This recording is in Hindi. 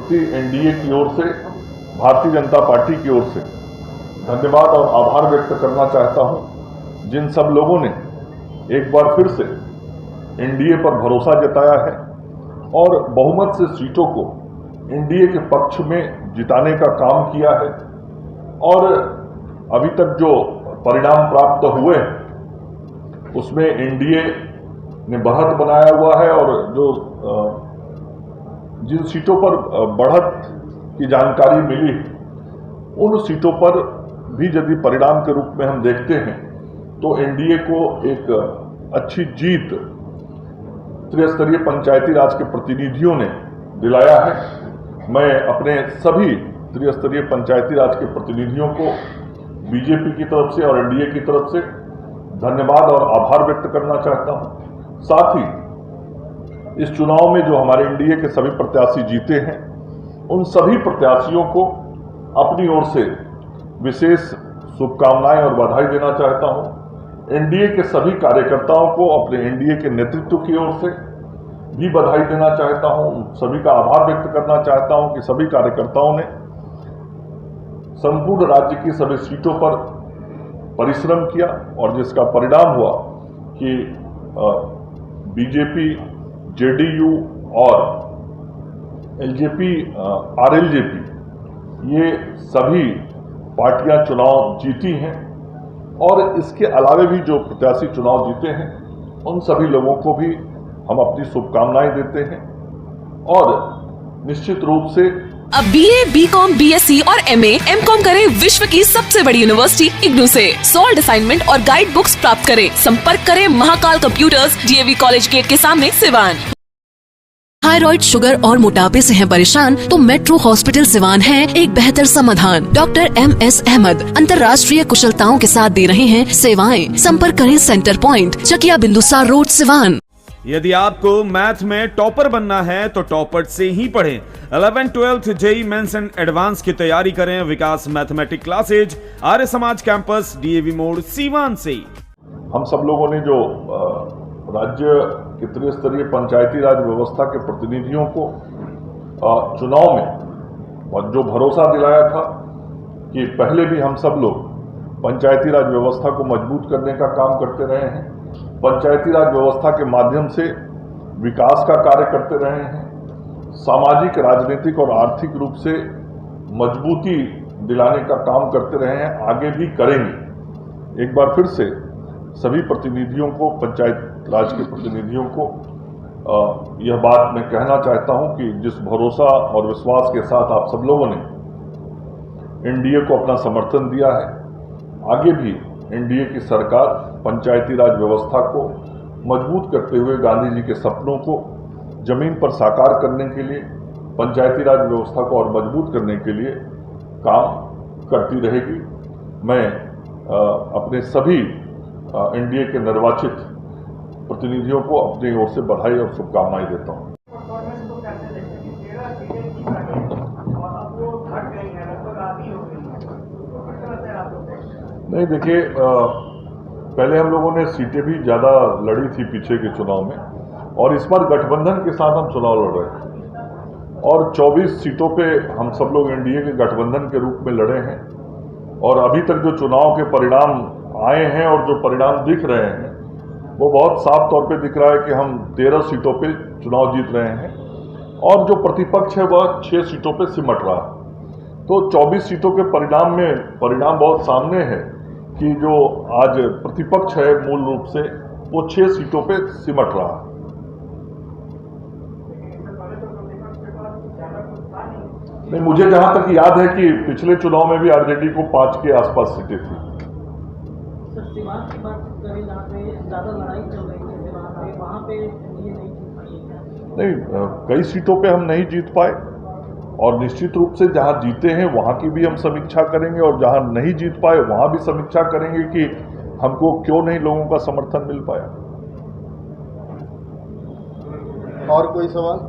प्रति एनडीए की ओर से, भारतीय जनता पार्टी की ओर से धन्यवाद और आभार व्यक्त करना चाहता हूं, जिन सब लोगों ने एक बार फिर से एनडीए पर भरोसा जताया है और बहुमत से सीटों को एनडीए के पक्ष में जिताने का काम किया है। और अभी तक जो परिणाम प्राप्त हुए उसमें एनडीए ने बढ़त बनाया हुआ है और जो जिन सीटों पर बढ़त की जानकारी मिली उन सीटों पर भी यदि परिणाम के रूप में हम देखते हैं तो एनडीए को एक अच्छी जीत त्रिस्तरीय पंचायती राज के प्रतिनिधियों ने दिलाया है। मैं अपने सभी त्रिस्तरीय पंचायती राज के प्रतिनिधियों को बीजेपी की तरफ से और एनडीए की तरफ से धन्यवाद और आभार व्यक्त करना चाहता हूं। साथ ही इस चुनाव में जो हमारे एनडीए के सभी प्रत्याशी जीते हैं उन सभी प्रत्याशियों को अपनी ओर से विशेष शुभकामनाएं और बधाई देना चाहता हूं। एनडीए के सभी कार्यकर्ताओं को अपने एनडीए के नेतृत्व की ओर से भी बधाई देना चाहता हूं, सभी का आभार व्यक्त करना चाहता हूं कि सभी कार्यकर्ताओं ने संपूर्ण राज्य की सभी सीटों पर परिश्रम किया और जिसका परिणाम हुआ कि बीजेपी, जेडीयू और एलजेपी, आरएलजेपी ये सभी पार्टियां चुनाव जीती हैं और इसके अलावे भी जो प्रत्याशी चुनाव जीते हैं उन सभी लोगों को भी हम अपनी शुभकामनाएं देते हैं और निश्चित रूप से अब बीए, बीकॉम, बीएससी और एमए, एमकॉम करें विश्व की सबसे बड़ी यूनिवर्सिटी इग्नू से। सॉल्ड असाइनमेंट और गाइड बुक्स प्राप्त करें। संपर्क करें Mahakal computers, DAV college gate के सामने, सिवान। थायराइड, शुगर और मोटापे से हैं परेशान तो मेट्रो हॉस्पिटल सिवान है एक बेहतर समाधान। डॉक्टर MS अहमद अंतर्राष्ट्रीय कुशलताओं के साथ दे रहे हैं सेवाएं। संपर्क करें centre point, Chakia Bindusar road, Siwan. यदि आपको मैथ में टॉपर बनना है तो टॉपर से ही पढ़ें। 11th 12th JEE mains and advance की तैयारी करें विकास mathematics classes, Arya Samaj campus, DAV मोड़, सीवान से। हम सब लोगों ने जो राज्य के त्रिस्तरीय पंचायती राज व्यवस्था के प्रतिनिधियों को चुनाव में जो भरोसा दिलाया था कि पहले भी हम सब लोग पंचायती राज व्यवस्था को मजबूत करने का काम करते रहे हैं, पंचायती राज व्यवस्था के माध्यम से विकास का कार्य करते रहे हैं, सामाजिक, राजनीतिक और आर्थिक रूप से मजबूती दिलाने का काम करते रहे हैं, आगे भी करेंगे। एक बार फिर से सभी प्रतिनिधियों को, पंचायत राज के प्रतिनिधियों को यह बात मैं कहना चाहता हूं कि जिस भरोसा और विश्वास के साथ आप सब लोगों ने एनडीए को अपना समर्थन दिया है, आगे भी एनडीए की सरकार पंचायती राज व्यवस्था को मजबूत करते हुए गांधी जी के सपनों को जमीन पर साकार करने के लिए, पंचायती राज व्यवस्था को और मजबूत करने के लिए काम करती रहेगी। मैं अपने सभी एनडीए के निर्वाचित प्रतिनिधियों को अपनी ओर से बधाई और शुभकामनाएं देता हूं। नहीं, देखिए, पहले हम लोगों ने सीटें भी ज़्यादा लड़ी थी पीछे के चुनाव में और इस बार गठबंधन के साथ हम चुनाव लड़ रहे हैं और 24 सीटों पे हम सब लोग एनडीए के गठबंधन के रूप में लड़े हैं और अभी तक जो चुनाव के परिणाम आए हैं और जो परिणाम दिख रहे हैं वो बहुत साफ तौर पे दिख रहा है कि हम 13 सीटों पे चुनाव जीत रहे हैं और जो प्रतिपक्ष है वह 6 सीटों पे सिमट रहा है। तो 24 सीटों के परिणाम बहुत सामने है कि जो आज प्रतिपक्ष है मूल रूप से वो 6 सीटों पे सिमट रहा है। नहीं, मुझे जहां तक याद है कि पिछले चुनाव में भी आरजेडी को 5 के आसपास सीटें थी। नहीं, कई सीटों पे हम नहीं जीत पाए और निश्चित रूप से जहां जीते हैं वहां की भी हम समीक्षा करेंगे और जहां नहीं जीत पाए वहां भी समीक्षा करेंगे कि हमको क्यों नहीं लोगों का समर्थन मिल पाया। और कोई सवाल?